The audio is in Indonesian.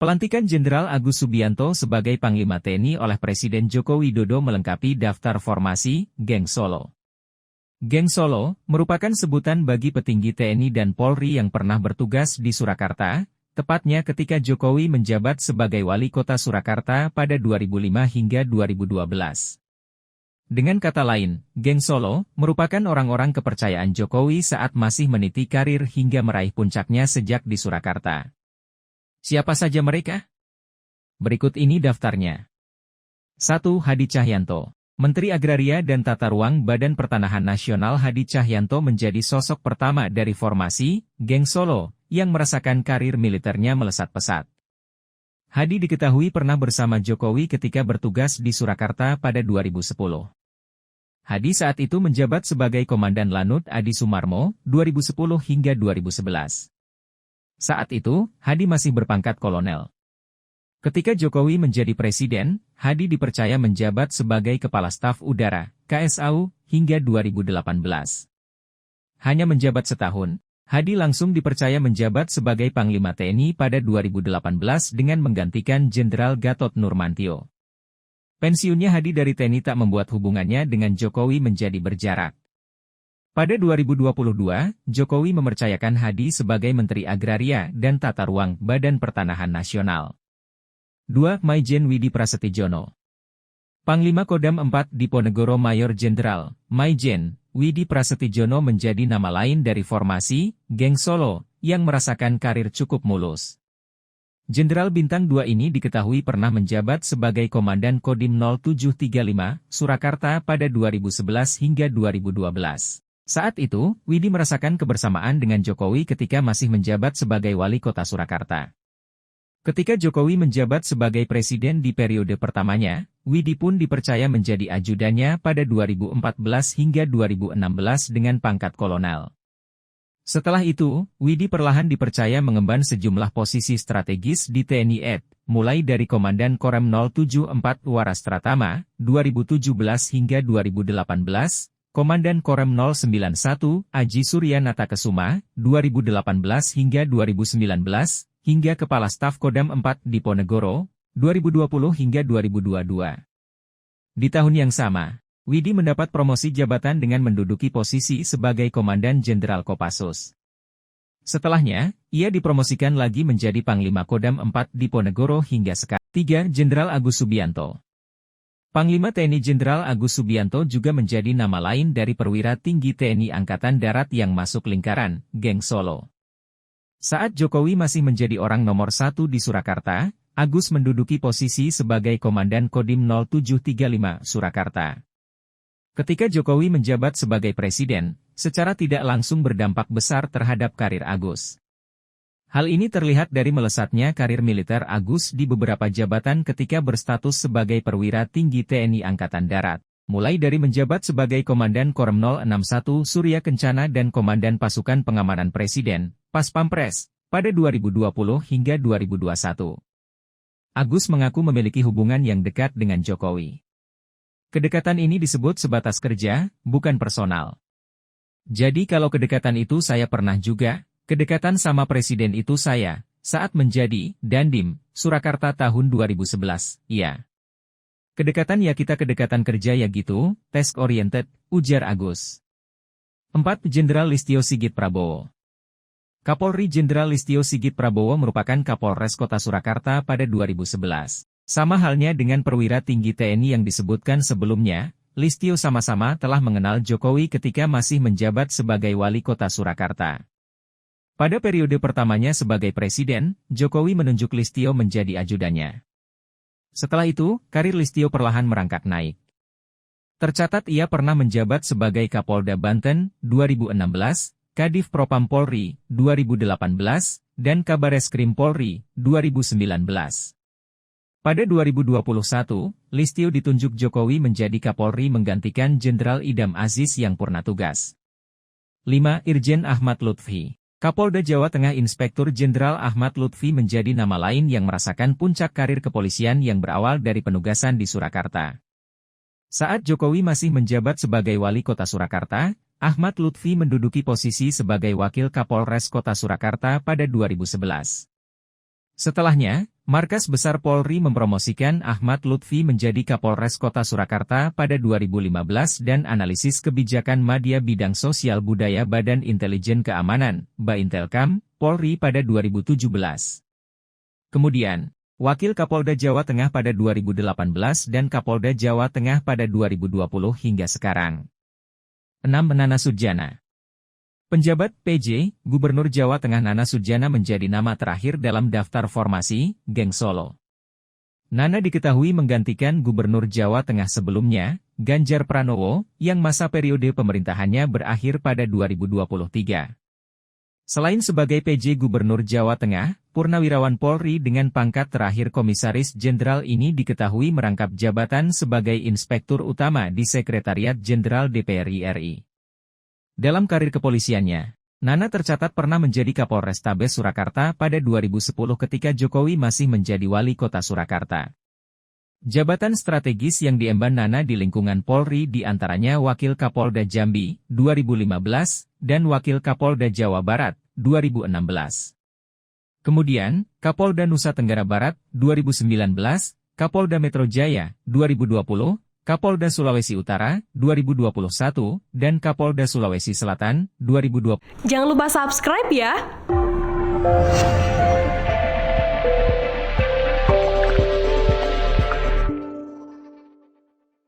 Pelantikan Jenderal Agus Subianto sebagai Panglima TNI oleh Presiden Joko Widodo melengkapi daftar formasi Geng Solo. Geng Solo merupakan sebutan bagi petinggi TNI dan Polri yang pernah bertugas di Surakarta, tepatnya ketika Jokowi menjabat sebagai Wali Kota Surakarta pada 2005 hingga 2012. Dengan kata lain, Geng Solo merupakan orang-orang kepercayaan Jokowi saat masih meniti karir hingga meraih puncaknya sejak di Surakarta. Siapa saja mereka? Berikut ini daftarnya. 1. Hadi Cahyanto. Menteri Agraria dan Tata Ruang Badan Pertanahan Nasional Hadi Cahyanto menjadi sosok pertama dari formasi Geng Solo yang merasakan karir militernya melesat pesat. Hadi diketahui pernah bersama Jokowi ketika bertugas di Surakarta pada 2010. Hadi saat itu menjabat sebagai Komandan Lanut Adi Sumarmo 2010 hingga 2011. Saat itu, Hadi masih berpangkat kolonel. Ketika Jokowi menjadi presiden, Hadi dipercaya menjabat sebagai Kepala Staf Udara, KSAU, hingga 2018. Hanya menjabat setahun, Hadi langsung dipercaya menjabat sebagai Panglima TNI pada 2018 dengan menggantikan Jenderal Gatot Nurmantio. Pensiunnya Hadi dari TNI tak membuat hubungannya dengan Jokowi menjadi berjarak. Pada 2022, Jokowi mempercayakan Hadi sebagai Menteri Agraria dan Tata Ruang Badan Pertanahan Nasional. 2. Maijen Widi Prasetyono. Panglima Kodam 4 Diponegoro Mayor Jenderal, Maijen Widi Prasetyono menjadi nama lain dari formasi Geng Solo yang merasakan karir cukup mulus. Jenderal Bintang 2 ini diketahui pernah menjabat sebagai Komandan Kodim 0735, Surakarta pada 2011 hingga 2012. Saat itu, Widi merasakan kebersamaan dengan Jokowi ketika masih menjabat sebagai Wali Kota Surakarta. Ketika Jokowi menjabat sebagai Presiden di periode pertamanya, Widi pun dipercaya menjadi ajudannya pada 2014 hingga 2016 dengan pangkat kolonel. Setelah itu, Widi perlahan dipercaya mengemban sejumlah posisi strategis di TNI AD, mulai dari Komandan Korem 074 Waras Pratama, 2017 hingga 2018, Komandan Korem 091, Aji Suryanata Kesuma, 2018 hingga 2019, hingga Kepala Staf Kodam 4 Diponegoro, 2020 hingga 2022. Di tahun yang sama, Widi mendapat promosi jabatan dengan menduduki posisi sebagai Komandan Jenderal Kopassus. Setelahnya, ia dipromosikan lagi menjadi Panglima Kodam 4 Diponegoro hingga sekarang. 3. Jenderal Agus Subianto. Panglima TNI Jenderal Agus Subianto juga menjadi nama lain dari perwira tinggi TNI Angkatan Darat yang masuk lingkaran Geng Solo. Saat Jokowi masih menjadi orang nomor 1 di Surakarta, Agus menduduki posisi sebagai Komandan Kodim 0735 Surakarta. Ketika Jokowi menjabat sebagai presiden, secara tidak langsung berdampak besar terhadap karir Agus. Hal ini terlihat dari melesatnya karir militer Agus di beberapa jabatan ketika berstatus sebagai perwira tinggi TNI Angkatan Darat, mulai dari menjabat sebagai Komandan Korem 061 Surya Kencana dan Komandan Pasukan Pengamanan Presiden, Paspampres, pada 2020 hingga 2021. Agus mengaku memiliki hubungan yang dekat dengan Jokowi. Kedekatan ini disebut sebatas kerja, bukan personal. Jadi kalau kedekatan itu saya pernah juga, kedekatan sama presiden itu saya, saat menjadi Dandim, Surakarta tahun 2011, iya. Kedekatan ya kita kedekatan kerja ya gitu, task oriented, ujar Agus. 4. Jenderal Listio Sigit Prabowo. Kapolri Jenderal Listio Sigit Prabowo merupakan Kapolres Kota Surakarta pada 2011. Sama halnya dengan perwira tinggi TNI yang disebutkan sebelumnya, Listio sama-sama telah mengenal Jokowi ketika masih menjabat sebagai Wali Kota Surakarta. Pada periode pertamanya sebagai presiden, Jokowi menunjuk Listio menjadi ajudannya. Setelah itu, karir Listio perlahan merangkak naik. Tercatat ia pernah menjabat sebagai Kapolda Banten, 2016, Kadif Propam Polri, 2018, dan Kabareskrim Polri, 2019. Pada 2021, Listio ditunjuk Jokowi menjadi Kapolri menggantikan Jenderal Idam Aziz yang purna tugas. 5. Irjen Ahmad Lutfi. Kapolda Jawa Tengah Inspektur Jenderal Ahmad Lutfi menjadi nama lain yang merasakan puncak karir kepolisian yang berawal dari penugasan di Surakarta. Saat Jokowi masih menjabat sebagai Wali Kota Surakarta, Ahmad Lutfi menduduki posisi sebagai Wakil Kapolres Kota Surakarta pada 2011. Setelahnya, Markas Besar Polri mempromosikan Ahmad Lutfi menjadi Kapolres Kota Surakarta pada 2015 dan analisis kebijakan Madya Bidang Sosial Budaya Badan Intelijen Keamanan, Baintelkam, Polri pada 2017. Kemudian, Wakil Kapolda Jawa Tengah pada 2018 dan Kapolda Jawa Tengah pada 2020 hingga sekarang. 6. Nana Sujana. Penjabat PJ, Gubernur Jawa Tengah Nana Sujana menjadi nama terakhir dalam daftar formasi, Geng Solo. Nana diketahui menggantikan Gubernur Jawa Tengah sebelumnya, Ganjar Pranowo, yang masa periode pemerintahannya berakhir pada 2023. Selain sebagai PJ Gubernur Jawa Tengah, Purnawirawan Polri dengan pangkat terakhir Komisaris Jenderal ini diketahui merangkap jabatan sebagai Inspektur Utama di Sekretariat Jenderal DPR RI. Dalam karir kepolisiannya, Nana tercatat pernah menjadi Kapolrestabes Surakarta pada 2010 ketika Jokowi masih menjadi wali kota Surakarta. Jabatan strategis yang diemban Nana di lingkungan Polri diantaranya Wakil Kapolda Jambi, 2015, dan Wakil Kapolda Jawa Barat, 2016. Kemudian, Kapolda Nusa Tenggara Barat, 2019, Kapolda Metro Jaya, 2020, Kapolda Sulawesi Utara, 2021, dan Kapolda Sulawesi Selatan, 2020. Jangan lupa subscribe ya!